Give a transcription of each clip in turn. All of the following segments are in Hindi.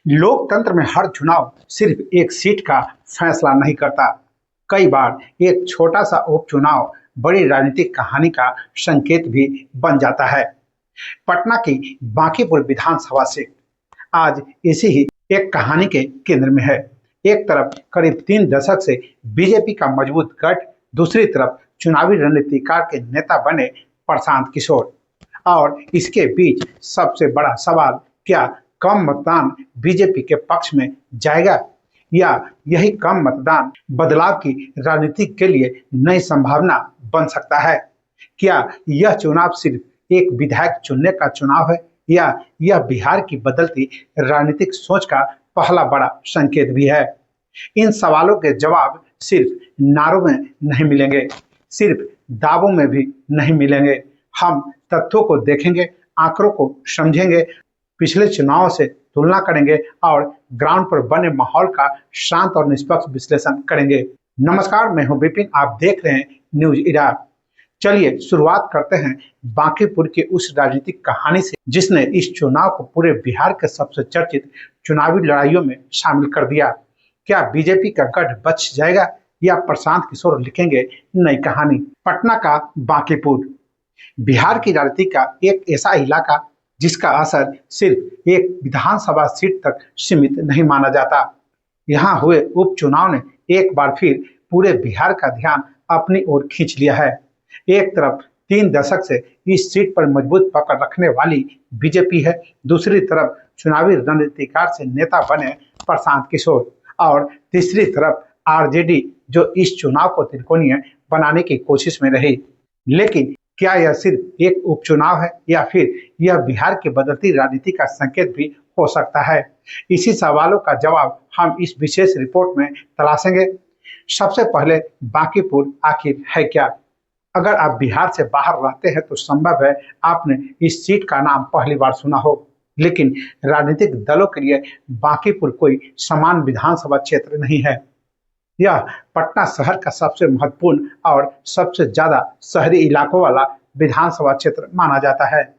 लोकतंत्र में हर चुनाव सिर्फ एक सीट का फैसला नहीं करता। कई बार एक छोटा सा उपचुनाव बड़ी राजनीतिक कहानी का संकेत भी बन जाता है। पटना की बांकीपुर विधानसभा सीट आज इसी ही एक कहानी के केंद्र में है। एक तरफ करीब 3 दशक से बीजेपी का मजबूत गढ़, दूसरी तरफ चुनावी रणनीतिकार के नेता बने प्रशांत किशोर, और इसके बीच सबसे बड़ा सवाल, क्या कम मतदान बीजेपी के पक्ष में जाएगा, या यही कम मतदान बदलाव की राजनीति के लिए नई संभावना बन सकता है? क्या यह चुनाव सिर्फ एक विधायक चुनने का चुनाव है, या यह बिहार की बदलती राजनीतिक सोच का पहला बड़ा संकेत भी है? इन सवालों के जवाब सिर्फ नारों में नहीं मिलेंगे, सिर्फ दावों में भी नहीं मिलेंगे। हम तथ्यों को देखेंगे, आंकड़ों को समझेंगे, पिछले चुनावों से तुलना करेंगे और ग्राउंड पर बने माहौल का शांत और निष्पक्ष विश्लेषण करेंगे। नमस्कार, मैं हूं विपिन, आप देख रहे हैं न्यूज इरा। चलिए शुरुआत करते हैं बांकीपुर की उस राजनीतिक कहानी से जिसने इस चुनाव को पूरे बिहार के सबसे चर्चित चुनावी लड़ाइयों में शामिल कर दिया। क्या बीजेपी का गढ़ बच जाएगा, या प्रशांत किशोर लिखेंगे नई कहानी? पटना का बांकीपुर बिहार की राजनीति का एक ऐसा इलाका जिसका असर सिर्फ एक विधानसभा सीट तक सीमित नहीं माना जाता। यहाँ हुए उपचुनाव ने एक बार फिर पूरे बिहार का ध्यान अपनी ओर खींच लिया है। एक तरफ 3 दशक से इस सीट पर मजबूत पकड़ रखने वाली बीजेपी है, दूसरी तरफ चुनावी रणनीतिकार से नेता बने प्रशांत किशोर, और तीसरी तरफ आरजेडी जो इस चुनाव को त्रिकोणीय बनाने की कोशिश में रही। लेकिन क्या यह सिर्फ एक उपचुनाव है, या फिर यह बिहार की बदलती राजनीति का संकेत भी हो सकता है? इसी सवालों का जवाब हम इस विशेष रिपोर्ट में तलाशेंगे। सबसे पहले, बांकीपुर आखिर है क्या? अगर आप बिहार से बाहर रहते हैं तो संभव है आपने इस सीट का नाम पहली बार सुना हो, लेकिन राजनीतिक दलों के लिए बांकीपुर कोई समान विधानसभा क्षेत्र नहीं है। यह पटना शहर का सबसे महत्वपूर्ण और सबसे ज्यादा शहरी इलाकों वाला विधानसभा क्षेत्र माना जाता है।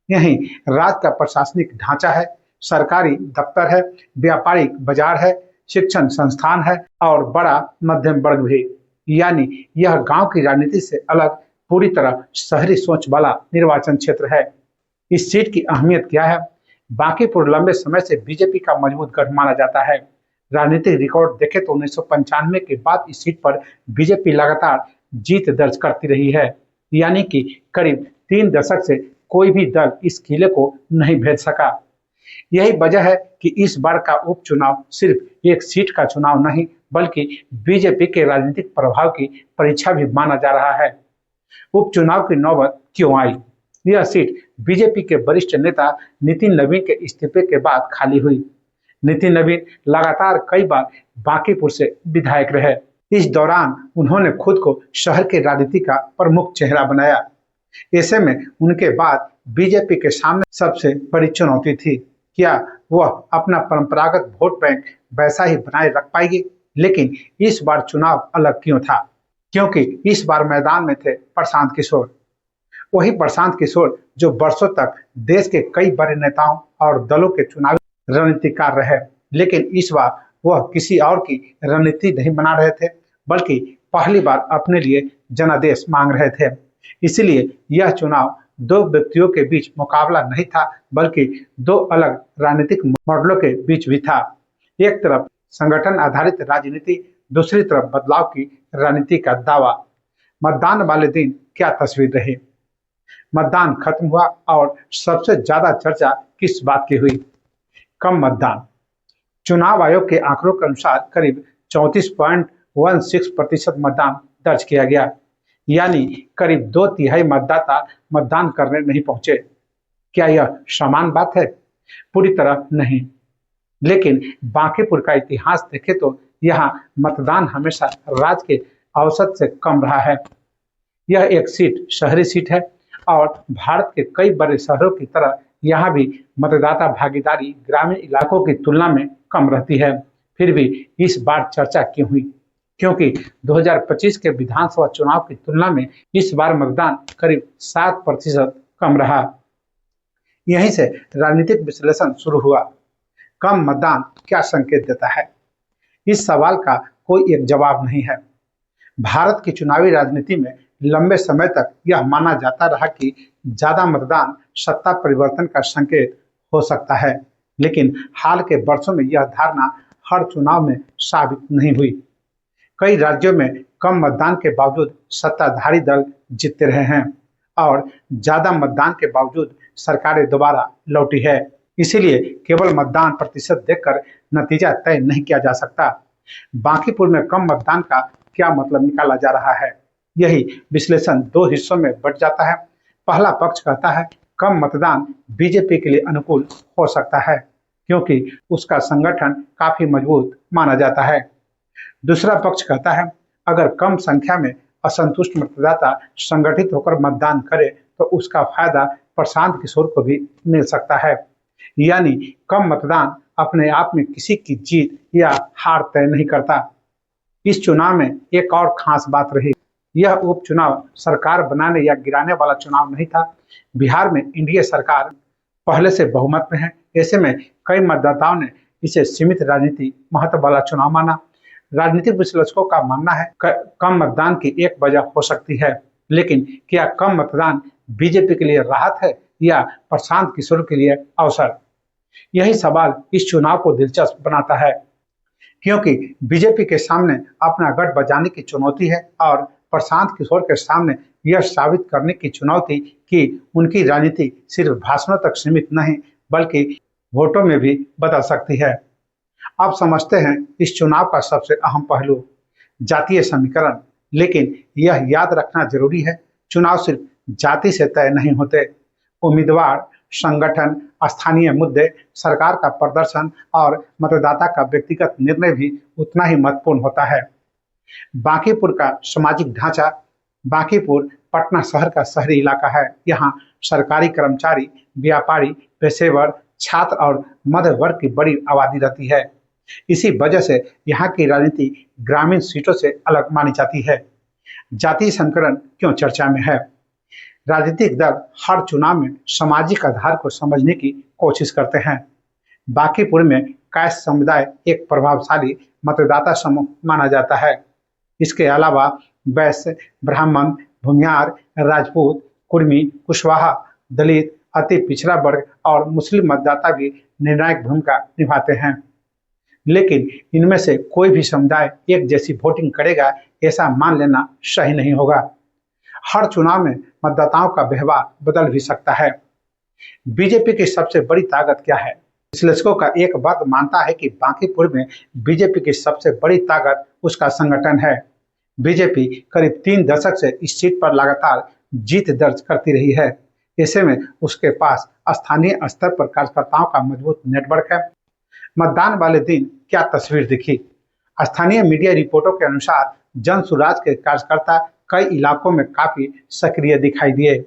यहीं राज्य का प्रशासनिक ढांचा है, सरकारी दफ्तर है, व्यापारिक बाजार है, शिक्षण संस्थान है और बड़ा मध्यम वर्ग भी। यानी यह गांव की राजनीति से अलग पूरी तरह शहरी सोच वाला निर्वाचन क्षेत्र है। इस सीट की अहमियत क्या है? बांकीपुर लंबे समय से बीजेपी का मजबूत गढ़ माना जाता है। राजनीतिक रिकॉर्ड देखें तो 1995 के बाद इस सीट पर बीजेपी लगातार जीत दर्ज करती रही है। यानी कि करीब 3 दशक से कोई भी दल इस किले को नहीं भेज सका। यही वजह है कि इस बार का उपचुनाव सिर्फ एक सीट का चुनाव नहीं, बल्कि बीजेपी के राजनीतिक प्रभाव की परीक्षा भी माना जा रहा है। उपचुनाव की नौबत क्यों आई? यह सीट बीजेपी के वरिष्ठ नेता नितिन नवीन के इस्तीफे के बाद खाली हुई। नितिन नवीन लगातार कई बार बांकीपुर से विधायक रहे। इस दौरान उन्होंने खुद को शहर के राजनीति का प्रमुख चेहरा बनाया। ऐसे में उनके बाद बीजेपी के सामने सबसे बड़ी चुनौती थी, क्या वह अपना परंपरागत वोट बैंक वैसा ही बनाए रख पाएगी? लेकिन इस बार चुनाव अलग क्यों था? क्योंकि इस बार मैदान में थे प्रशांत किशोर। वही प्रशांत किशोर जो वर्षों तक देश के कई बड़े नेताओं और दलों के चुनावी रणनीतिकार रहे। लेकिन इस बार वह किसी और की रणनीति नहीं बना रहे थे, बल्कि पहली बार अपने लिए जनादेश मांग रहे थे। इसलिए यह चुनाव दो व्यक्तियों के बीच मुकाबला नहीं था, बल्कि दो अलग राजनीतिक मॉडलों के बीच भी था। एक तरफ संगठन आधारित राजनीति, दूसरी तरफ बदलाव की राजनीति का दावा। मतदान वाले दिन क्या तस्वीर रही? मतदान खत्म हुआ और सबसे ज्यादा चर्चा किस बात की हुई? कम मतदान। चुनाव आयोग के आंकड़ों के अनुसार करीब 34.16% मतदान दर्ज किया गया। यानी करीब 2/3 मतदाता मतदान करने नहीं पहुंचे। क्या यह समान बात है? पूरी तरह नहीं। लेकिन बांकीपुर का इतिहास देखें तो यहाँ मतदान हमेशा राज्य के औसत से कम रहा है। यह एक सीट शहरी सीट है और भारत के कई बड़े शहरों की तरह यहाँ भी मतदाता भागीदारी ग्रामीण इलाकों की तुलना में कम रहती है। फिर भी इस बार चर्चा क्यों हुई? क्योंकि 2025 के विधानसभा चुनाव की तुलना में इस बार मतदान करीब 7% कम रहा। यहीं से राजनीतिक विश्लेषण शुरू हुआ। कम मतदान क्या संकेत देता है? इस सवाल का कोई एक जवाब नहीं है। भारत की चुनावी राजनीति में लंबे समय तक यह माना जाता रहा कि ज्यादा मतदान सत्ता परिवर्तन का संकेत हो सकता है, लेकिन हाल के वर्षों में यह धारणा हर चुनाव में साबित नहीं हुई। कई राज्यों में कम मतदान के बावजूद सत्ताधारी दल जीतते रहे हैं और ज्यादा मतदान के बावजूद सरकारें दोबारा लौटी है। इसीलिए केवल मतदान प्रतिशत देखकर नतीजा तय नहीं किया जा सकता। बांकीपुर में कम मतदान का क्या मतलब निकाला जा रहा है? यही विश्लेषण दो हिस्सों में बंट जाता है। पहला पक्ष कहता है कम मतदान बीजेपी के लिए अनुकूल हो सकता है क्योंकि उसका संगठन काफी मजबूत माना जाता है। दूसरा पक्ष कहता है अगर कम संख्या में असंतुष्ट मतदाता संगठित होकर मतदान करे तो उसका फायदा प्रशांत किशोर को भी मिल सकता है। यानी कम मतदान अपने आप में किसी की जीत या हार तय नहीं करता। इस चुनाव में एक और खास बात रही, यह उपचुनाव सरकार बनाने या गिराने वाला चुनाव नहीं था। बिहार में एनडीए सरकार पहले से बहुमत में है। ऐसे में कई मतदाताओं ने इसे सीमित राजनीति महत्व वाला चुनाव माना। राजनीतिक विश्लेषकों का मानना है कम मतदान की एक वजह हो सकती है, लेकिन क्या कम मतदान बीजेपी के लिए राहत है या प्रशांत किशोर के लिए अवसर? यही सवाल इस चुनाव को दिलचस्प बनाता है क्योंकि बीजेपी के सामने अपना गढ़ बचाने की चुनौती है और प्रशांत किशोर के सामने यह साबित करने की चुनौती कि उनकी राजनीति सिर्फ भाषणों तक सीमित नहीं बल्कि वोटों में भी बदल सकती है। अब समझते हैं इस चुनाव का सबसे अहम पहलू, जातीय समीकरण। लेकिन यह याद रखना जरूरी है, चुनाव सिर्फ जाति से तय नहीं होते। उम्मीदवार, संगठन, स्थानीय मुद्दे, सरकार का प्रदर्शन और मतदाता का व्यक्तिगत निर्णय भी उतना ही महत्वपूर्ण होता है। बांकीपुर का सामाजिक ढांचा। बांकीपुर पटना शहर का शहरी इलाका है। यहाँ सरकारी कर्मचारी, व्यापारी, पेशेवर, छात्र और मध्य वर्ग की बड़ी आबादी रहती है। इसी वजह से यहाँ की राजनीति ग्रामीण सीटों से अलग मानी जाती है। जातीय समीकरण क्यों चर्चा में है? राजनीतिक दल हर चुनाव में सामाजिक आधार को समझने की कोशिश करते हैं। बांकीपुर में कैस्ट समुदाय एक प्रभावशाली मतदाता समूह माना जाता है। इसके अलावा वैश्य, ब्राह्मण, भूमिहार, राजपूत, कुर्मी, कुशवाहा, दलित, अति पिछड़ा वर्ग और मुस्लिम मतदाता भी निर्णायक भूमिका निभाते हैं। लेकिन इनमें से कोई भी समुदाय एक जैसी वोटिंग करेगा ऐसा मान लेना सही नहीं होगा। हर चुनाव में मतदाताओं का व्यवहार बदल भी सकता है। बीजेपी की सबसे बड़ी ताकत क्या है? विश्लेषकों का एक वर्ग मानता है कि बांकीपुर में बीजेपी की सबसे बड़ी ताकत उसका संगठन है। बीजेपी करीब 3 दशक से इस सीट पर लगातार जीत दर्ज करती रही है। ऐसे में उसके पास स्थानीय स्तर पर कार्यकर्ताओं का मजबूत नेटवर्क है। मतदान वाले दिन क्या तस्वीर दिखी? स्थानीय मीडिया रिपोर्टों के अनुसार जन सुराज के कार्यकर्ता कई इलाकों में काफी सक्रिय दिखाई दिए।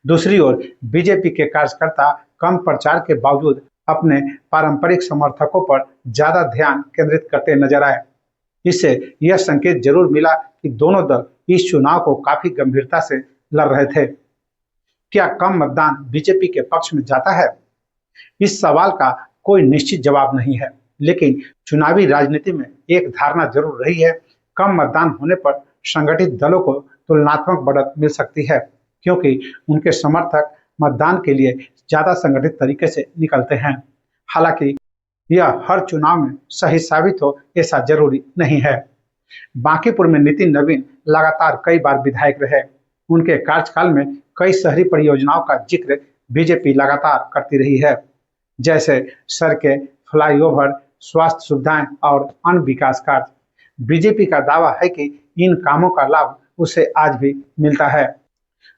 दूसरी ओर बीजेपी के कार्यकर्ता कम प्रचार के बावजूद अपने पारंपरिक समर्थकों पर ज्यादा ध्यान केंद्रित करते नजर आए। इससे यह संकेत जरूर मिला कि दोनों दल इस चुनाव को काफी गंभीरता से लड़ रहे थे। क्या कम मतदान बीजेपी के पक्ष में जाता है? इस सवाल का कोई निश्चित जवाब नहीं है, लेकिन चुनावी राजनीति में एक धारणा जरूर रही है, कम मतदान होने पर संगठित दलों को तुलनात्मक बढ़त मिल सकती है क्योंकि उनके समर्थक मतदान के लिए ज्यादा संगठित तरीके से निकलते हैं। हालांकि यह हर चुनाव में सही साबित हो ऐसा जरूरी नहीं है। बांकीपुर में नितिन नवीन लगातार कई बार विधायक रहे। उनके कार्यकाल में कई शहरी परियोजनाओं का जिक्र बीजेपी लगातार करती रही है, जैसे सड़कें, फ्लाईओवर, स्वास्थ्य सुविधाएं और अन्य विकास कार्य। बीजेपी का दावा है कि इन कामों का लाभ उसे आज भी मिलता है।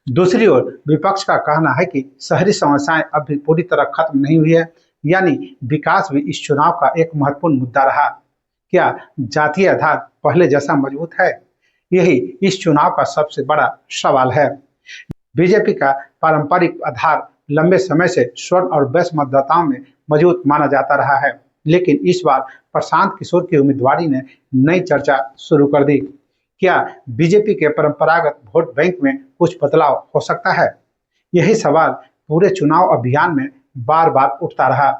दूसरी ओर विपक्ष का कहना है कि शहरी समस्याएं अब भी पूरी तरह खत्म नहीं हुई है, यानी विकास भी इस चुनाव का एक महत्वपूर्ण मुद्दा रहा। क्या जातीय आधार पहले जैसा मजबूत है? यही इस चुनाव का सबसे बड़ा सवाल है। बीजेपी का पारंपरिक आधार लंबे समय से स्वर्ण और वैश्य मतदाताओं में मजबूत माना जाता रहा है, लेकिन इस बार प्रशांत किशोर की उम्मीदवारी ने नई चर्चा शुरू कर दी। क्या बीजेपी के परंपरागत वोट बैंक में कुछ बदलाव हो सकता है? यही सवाल पूरे चुनाव अभियान में बार बार उठता रहा।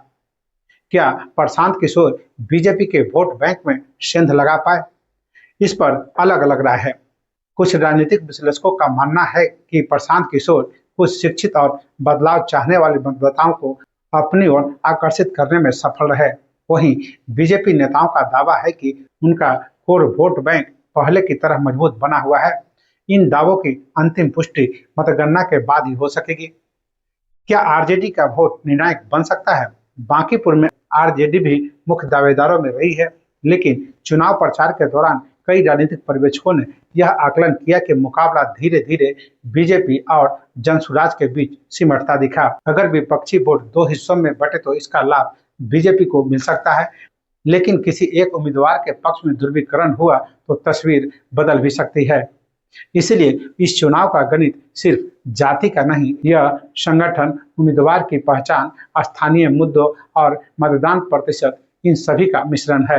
क्या प्रशांत किशोर बीजेपी के वोट बैंक में सेंध लगा पाए? इस पर अलग अलग राय है। कुछ राजनीतिक विश्लेषकों का मानना है कि प्रशांत किशोर कुछ शिक्षित और बदलाव चाहने वाले मतदाताओं को अपनी ओर आकर्षित करने में सफल रहे। वहीं बीजेपी नेताओं का दावा है कि उनका कोर वोट बैंक पहले की तरह मजबूत बना हुआ है। इन दावों की अंतिम पुष्टि मतगणना के बाद ही हो सकेगी। क्या आरजेडी का वोट निर्णायक बन सकता है? बांकीपुर में आरजेडी भी मुख्य दावेदारों में रही है, लेकिन चुनाव प्रचार के दौरान कई राजनीतिक पर्यवेक्षकों ने यह आकलन किया कि मुकाबला धीरे धीरे बीजेपी और जनसुराज के बीच सिमटता दिखा। अगर विपक्षी वोट दो हिस्सों में बटे तो इसका लाभ बीजेपी को मिल सकता है, लेकिन किसी एक उम्मीदवार के पक्ष में ध्रुवीकरण हुआ तो तस्वीर बदल भी सकती है। इसलिए इस चुनाव का गणित सिर्फ जाति का नहीं, यह संगठन, उम्मीदवार की पहचान, स्थानीय मुद्दों और मतदान प्रतिशत, इन सभी का मिश्रण है।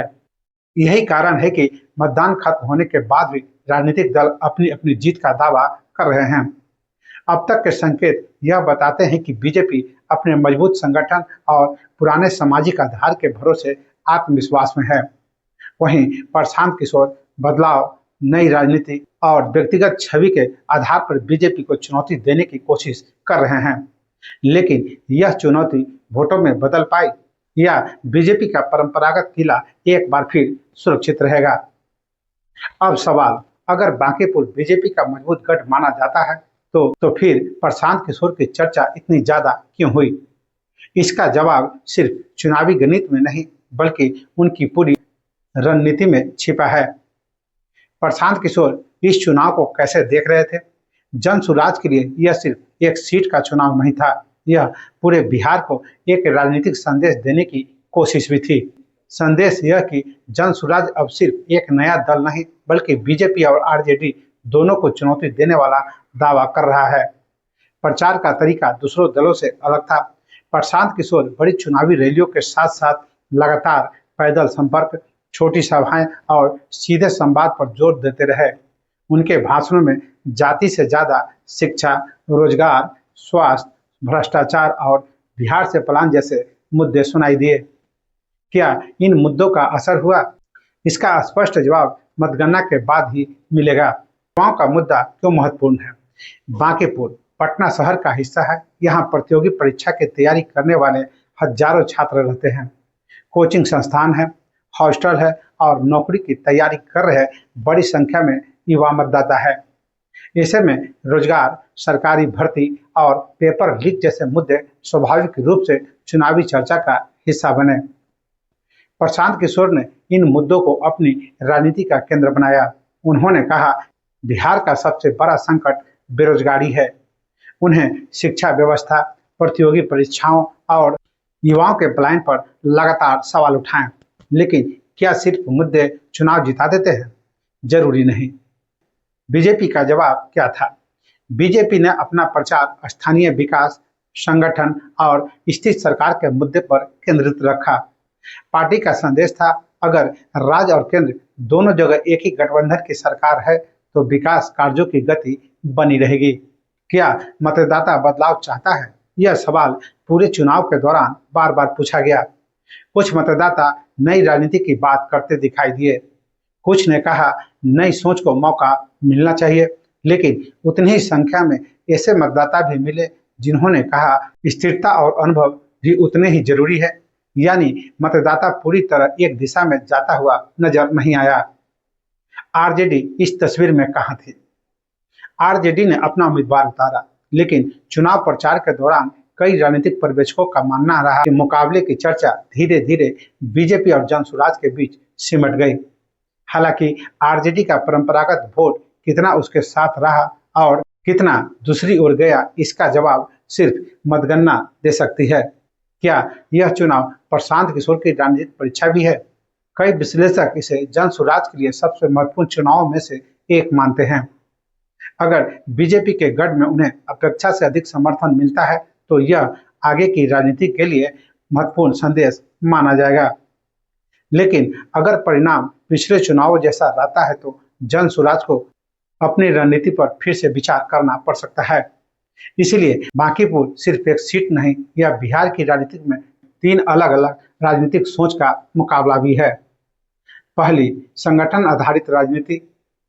यही कारण है कि मतदान खत्म होने के बाद भी राजनीतिक दल अपनी अपनी जीत का दावा कर रहे हैं। अब तक के संकेत यह बताते हैं कि बीजेपी अपने मजबूत संगठन और पुराने सामाजिक आधार के भरोसे आत्मविश्वास में है। वहीं प्रशांत किशोर बदलाव, नई राजनीति और व्यक्तिगत छवि के आधार पर बीजेपी को चुनौती देने की कोशिश कर रहे हैं। लेकिन यह चुनौती वोटों में बदल पाई या बीजेपी का परंपरागत किला एक बार फिर सुरक्षित रहेगा? अब सवाल, अगर बांकीपुर बीजेपी का मजबूत गढ़ माना जाता है तो फिर प्रशांत किशोर की चर्चा इतनी ज्यादा क्यों हुई? इसका जवाब सिर्फ चुनावी गणित में नहीं, बल्कि उनकी पूरी रणनीति में छिपा है। प्रशांत किशोर इस चुनाव को कैसे देख रहे थे? जनसुराज के लिए यह सिर्फ एक सीट का चुनाव नहीं था, यह पूरे बिहार को एक राजनीतिक संदेश देने की कोशिश भी थी। संदेश यह कि जनसुराज अब सिर्फ एक नया दल नहीं, बल्कि बीजेपी और आरजेडी दोनों को चुनौती देने वाला दावा कर रहा है। प्रचार का तरीका दूसरों दलों से अलग था। प्रशांत किशोर बड़ी चुनावी रैलियों के साथ साथ लगातार पैदल संपर्क, छोटी सभाएं और सीधे संवाद पर जोर देते रहे। उनके भाषणों में जाति से ज्यादा शिक्षा, रोजगार, स्वास्थ्य, भ्रष्टाचार और बिहार से पलायन जैसे मुद्दे सुनाई दिए। क्या इन मुद्दों का असर हुआ? इसका स्पष्ट जवाब मतगणना के बाद ही मिलेगा। युवाओं का मुद्दा क्यों महत्वपूर्ण है? बांकीपुर पटना शहर का हिस्सा है। यहाँ प्रतियोगी परीक्षा की तैयारी करने वाले हजारों छात्र रहते हैं। कोचिंग संस्थान है, हॉस्टल है और नौकरी की तैयारी कर रहे बड़ी संख्या में युवा मतदाता है। ऐसे में रोजगार, सरकारी भर्ती और पेपर लीक जैसे मुद्दे स्वाभाविक रूप से चुनावी चर्चा का हिस्सा बने। प्रशांत किशोर ने इन मुद्दों को अपनी राजनीति का केंद्र बनाया। उन्होंने कहा, बिहार का सबसे बड़ा संकट बेरोजगारी है। उन्हें शिक्षा व्यवस्था, प्रतियोगी परीक्षाओं और युवाओं के पलायन पर लगातार सवाल उठाए। लेकिन क्या सिर्फ मुद्दे चुनाव जिता देते हैं? जरूरी नहीं। बीजेपी का जवाब क्या था? बीजेपी ने अपना प्रचार स्थानीय विकास, संगठन और स्थिर सरकार के मुद्दे पर केंद्रित रखा। पार्टी का संदेश था, अगर राज्य और केंद्र दोनों जगह एक ही गठबंधन की सरकार है तो विकास कार्यों की गति बनी रहेगी। क्या मतदाता बदलाव चाहता है? यह सवाल पूरे चुनाव के दौरान बार बार पूछा गया। कुछ मतदाता नई राजनीति की बात करते दिखाई दिए। कुछ ने कहा नई सोच को मौका मिलना चाहिए, लेकिन उतनी ही संख्या में ऐसे मतदाता भी मिले जिन्होंने कहा स्थिरता और अनुभव भी उतने ही जरूरी है। यानी मतदाता पूरी तरह एक दिशा में जाता हुआ नजर नहीं आया। आरजेडी इस तस्वीर में कहां थी? आरजेडी ने अपना उम्मीदवार उतारा, लेकिन चुनाव प्रचार के दौरान कई राजनीतिक पर्यवेक्षकों का मानना रहा कि मुकाबले की चर्चा धीरे धीरे बीजेपी और जनसुराज के बीच सिमट गई। हालांकि आरजेडी का परंपरागत वोट कितना उसके साथ रहा और कितना दूसरी ओर गया, इसका जवाब सिर्फ मतगणना दे सकती है। क्या यह चुनाव प्रशांत किशोर की राजनीतिक परीक्षा भी है? कई विश्लेषक इसे जनसुराज के लिए सबसे महत्वपूर्ण चुनावों में से एक मानते हैं। अगर बीजेपी के गढ़ में उन्हें अपेक्षा से अधिक समर्थन मिलता है तो यह आगे की राजनीति के लिए महत्वपूर्ण संदेश माना जाएगा। लेकिन अगर परिणाम पिछले चुनावों जैसा रहता है तो जनसुराज को अपनी रणनीति पर फिर से विचार करना पड़ सकता है। इसलिए बांकीपुर सिर्फ एक सीट नहीं, यह बिहार की राजनीति में तीन अलग अलग राजनीतिक सोच का मुकाबला भी है। पहली, संगठन आधारित राजनीति।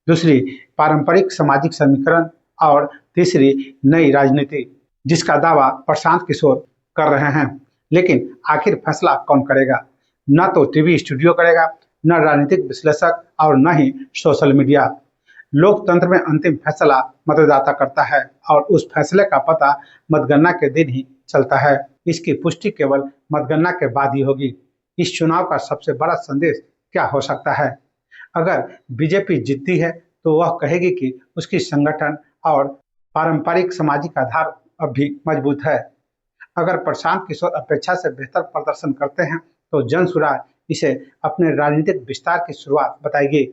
दूसरी, पारंपरिक सामाजिक समीकरण। और तीसरी, नई राजनीति, जिसका दावा प्रशांत किशोर कर रहे हैं। लेकिन आखिर फैसला कौन करेगा? न तो टीवी स्टूडियो करेगा, न राजनीतिक विश्लेषक और न ही सोशल मीडिया। लोकतंत्र में अंतिम फैसला मतदाता करता है और उस फैसले का पता मतगणना के दिन ही चलता है। इसकी पुष्टि केवल मतगणना के बाद ही होगी। इस चुनाव का सबसे बड़ा संदेश क्या हो सकता है? अगर बीजेपी जीतती है तो वह कहेगी कि उसकी संगठन और पारंपरिक सामाजिक आधार अब भी मजबूत है। अगर प्रशांत किशोर अपेक्षा से बेहतर प्रदर्शन करते हैं तो जनसुराज इसे अपने राजनीतिक विस्तार की शुरुआत बताएगी।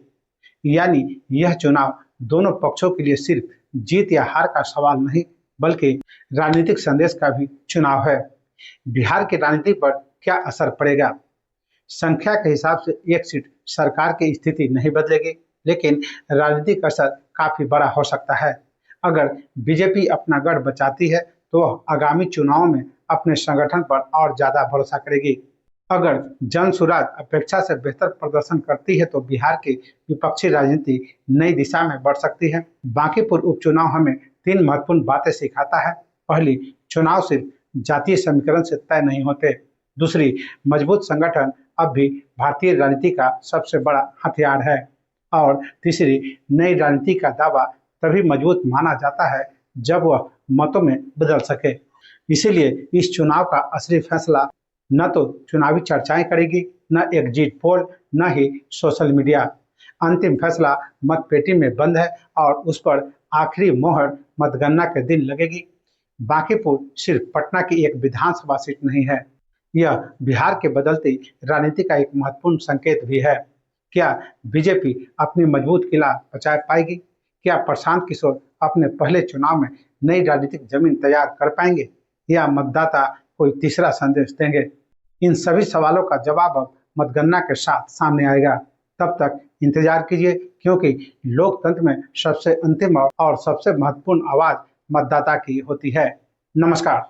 यानी यह चुनाव दोनों पक्षों के लिए सिर्फ जीत या हार का सवाल नहीं, बल्कि राजनीतिक संदेश का भी चुनाव है। बिहार की राजनीति पर क्या असर पड़ेगा? संख्या के हिसाब से एक सीट सरकार की स्थिति नहीं बदलेगी, लेकिन राजनीतिक असर काफी बड़ा हो सकता है। अगर बीजेपी अपना गढ़ बचाती है तो वह आगामी चुनावों में अपने संगठन पर और ज्यादा भरोसा करेगी। अगर जनसुराज अपेक्षा से बेहतर प्रदर्शन करती है तो बिहार की विपक्षी राजनीति नई दिशा में बढ़ सकती है। बांकीपुर उपचुनाव हमें 3 महत्वपूर्ण बातें सिखाता है। पहली, चुनाव सिर्फ जातीय समीकरण से तय नहीं होते। दूसरी, मजबूत संगठन अब भी भारतीय राजनीति का सबसे बड़ा हथियार है। और तीसरी, नई राजनीति का दावा तभी मजबूत माना जाता है जब वह मतों में बदल सके। इसीलिए इस चुनाव का असली फैसला न तो चुनावी चर्चाएं करेगी, न एग्जिट पोल, न ही सोशल मीडिया। अंतिम फैसला मतपेटी में बंद है और उस पर आखिरी मोहर मतगणना के दिन लगेगी। बांकीपुर सिर्फ पटना की एक विधानसभा सीट नहीं है, यह बिहार के बदलती राजनीति का एक महत्वपूर्ण संकेत भी है। क्या बीजेपी अपनी मजबूत किला बचा पाएगी? क्या प्रशांत किशोर अपने पहले चुनाव में नई राजनीतिक जमीन तैयार कर पाएंगे, या मतदाता कोई तीसरा संदेश देंगे? इन सभी सवालों का जवाब अब मतगणना के साथ सामने आएगा। तब तक इंतजार कीजिए, क्योंकि लोकतंत्र में सबसे अंतिम और सबसे महत्वपूर्ण आवाज मतदाता की होती है। नमस्कार।